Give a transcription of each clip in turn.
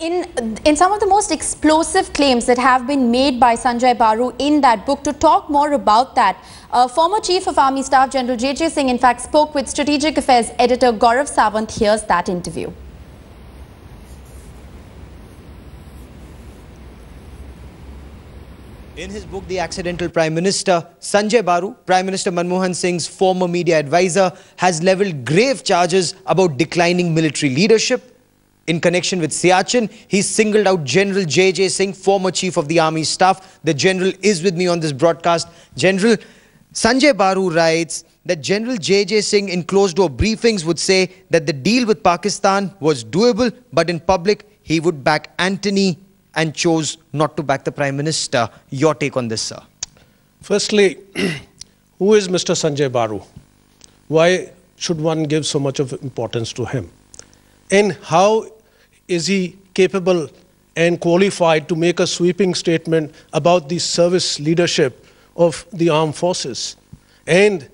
In some of the most explosive claims that have been made by Sanjay Baru in that book, to talk more about that, former Chief of Army Staff General JJ Singh in fact spoke with Strategic Affairs editor Gaurav Sawant. Here's that interview. In his book, The Accidental Prime Minister, Sanjay Baru, Prime Minister Manmohan Singh's former media advisor, has levelled grave charges about declining military leadership. In connection with Siachen, he singled out General J J Singh, former Chief of the Army Staff. The General is with me on this broadcast. General, Sanjay Baru writes that General J J Singh in closed-door briefings would say that the deal with Pakistan was doable, but in public he would back Antony and chose not to back the Prime Minister. Your take on this, sir? Firstly, who is Mr. Sanjay Baru? Why should one give so much of importance to him? And how is he capable and qualified to make a sweeping statement about the service leadership of the armed forces? And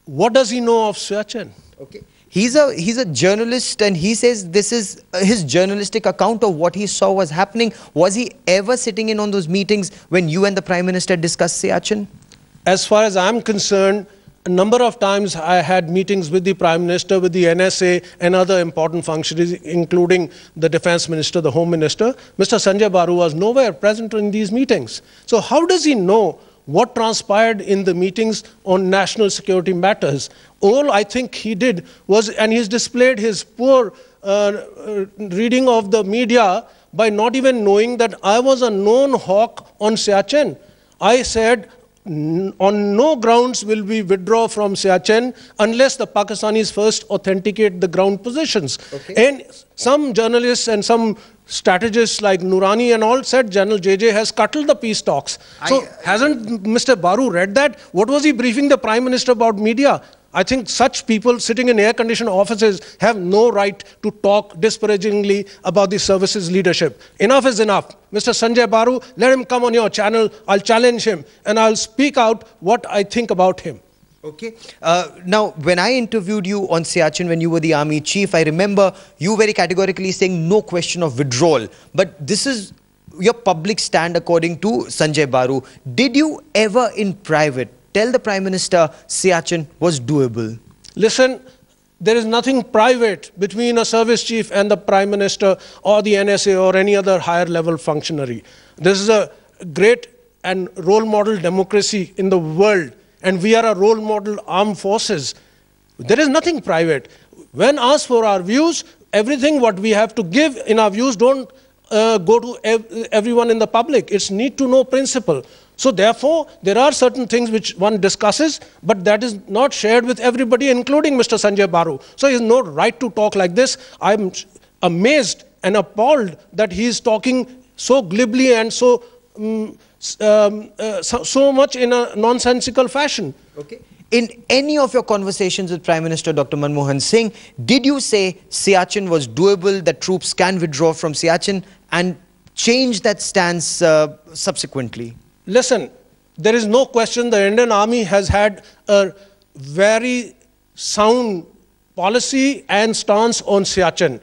what does he know of Siachen? Okay. He's a journalist, and he says this is his journalistic account of what he saw was happening. Was he ever sitting in on those meetings when you and the Prime Minister discussed Siachen? As far as I'm concerned, a number of times I had meetings with the Prime Minister, with the NSA and other important functionaries, including the Defence Minister, the Home Minister. Mr. Sanjay Baru was nowhere present in these meetings. So how does he know what transpired in the meetings on national security matters? All I think he did was, and he's displayed his poor reading of the media by not even knowing that I was a known hawk on Siachen. I said, on no grounds will we withdraw from Siachen unless the Pakistanis first authenticate the ground positions. Okay. And some journalists and some strategists like Noorani and all said General JJ has scuttled the peace talks. So hasn't Mr. Baru read that? What was he briefing the Prime Minister about media? I think such people sitting in air-conditioned offices have no right to talk disparagingly about the services leadership. Enough is enough. Mr. Sanjay Baru, let him come on your channel. I'll challenge him and I'll speak out what I think about him. Okay. Now, when I interviewed you on Siachen when you were the army chief, I remember you very categorically saying no question of withdrawal. But this is your public stand according to Sanjay Baru. Did you ever in private tell the Prime Minister Siachen was doable? Listen, there is nothing private between a service chief and the Prime Minister or the NSA or any other higher level functionary. This is a great and role model democracy in the world, and we are a role model armed forces. There is nothing private. When asked for our views, everything what we have to give in our views don't go to everyone in the public. It's need to know principle. So therefore, there are certain things which one discusses, but that is not shared with everybody, including Mr. Sanjay Baru. So he has no right to talk like this. I'm amazed and appalled that he is talking so glibly and so much in a nonsensical fashion. Okay. In any of your conversations with Prime Minister Dr. Manmohan Singh, did you say Siachen was doable, that troops can withdraw from Siachen, and change that stance subsequently? Listen, there is no question the Indian Army has had a very sound policy and stance on Siachen.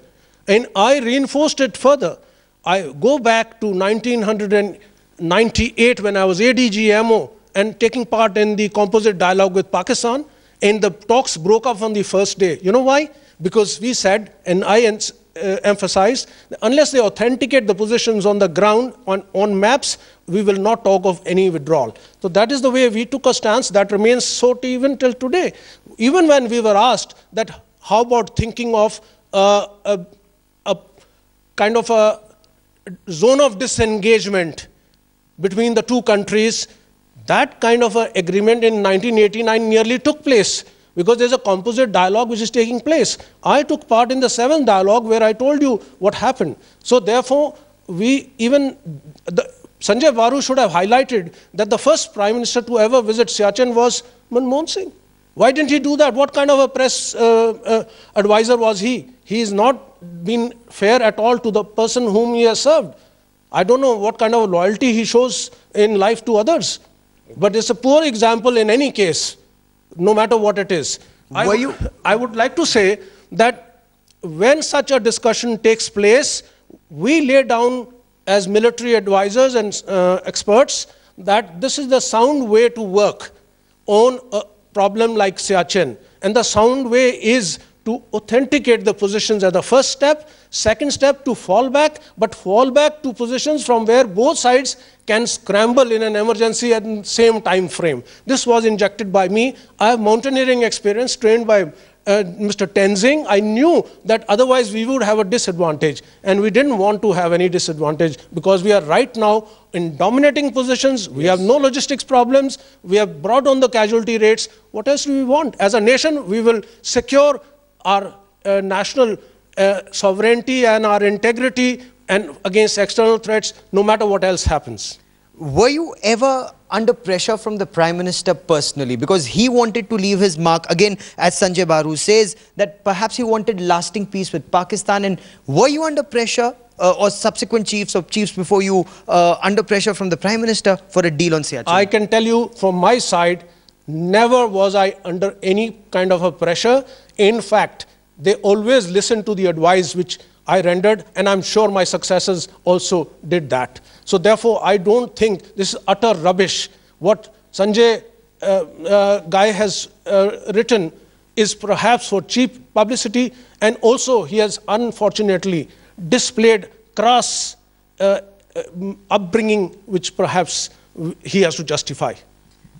And I reinforced it further. I go back to 1998 when I was ADG-MO and taking part in the composite dialogue with Pakistan, and the talks broke up on the first day. You know why? Because we said, and I emphasized, that unless they authenticate the positions on the ground, on maps, we will not talk of any withdrawal. So that is the way we took a stance that remains so even till today. Even when we were asked that, how about thinking of a kind of a zone of disengagement between the two countries, that kind of an agreement in 1989 nearly took place, because there's a composite dialogue which is taking place. I took part in the 7th dialogue where I told you what happened. So therefore, Sanjay Baru should have highlighted that the first Prime Minister to ever visit Siachen was Manmohan Singh. Why didn't he do that? What kind of a press advisor was he? He has not been fair at all to the person whom he has served. I don't know what kind of loyalty he shows in life to others. But it's a poor example in any case, no matter what it is. I would like to say that when such a discussion takes place, we lay down as military advisors and experts that this is the sound way to work on a problem like Siachen. And the sound way is to authenticate the positions as the first step. Second step, to fall back, but fall back to positions from where both sides can scramble in an emergency at the same time frame. This was injected by me. I have mountaineering experience trained by Mr. Tenzing. I knew that otherwise we would have a disadvantage, and we didn't want to have any disadvantage because we are right now in dominating positions. We have no logistics problems. We have brought on the casualty rates. What else do we want? As a nation, we will secure our national sovereignty and our integrity and against external threats, no matter what else happens. Were you ever under pressure from the Prime Minister personally? Because he wanted to leave his mark. Again, as Sanjay Baru says, that perhaps he wanted lasting peace with Pakistan. And were you under pressure, or subsequent chiefs or chiefs before you, under pressure from the Prime Minister for a deal on Siachen? I can tell you from my side, never was I under any kind of a pressure. In fact, they always listened to the advice which I rendered, and I'm sure my successors also did that. So therefore, I don't think this is utter rubbish. What Sanjay Guy has written is perhaps for cheap publicity, and also he has unfortunately displayed crass upbringing which perhaps he has to justify.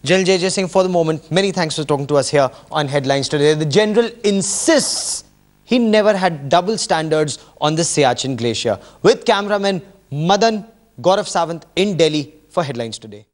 General JJ Singh, for the moment, many thanks for talking to us here on Headlines Today. The General insists he never had double standards on the Siachen Glacier. With cameraman Madan, Gaurav Sawant in Delhi for Headlines Today.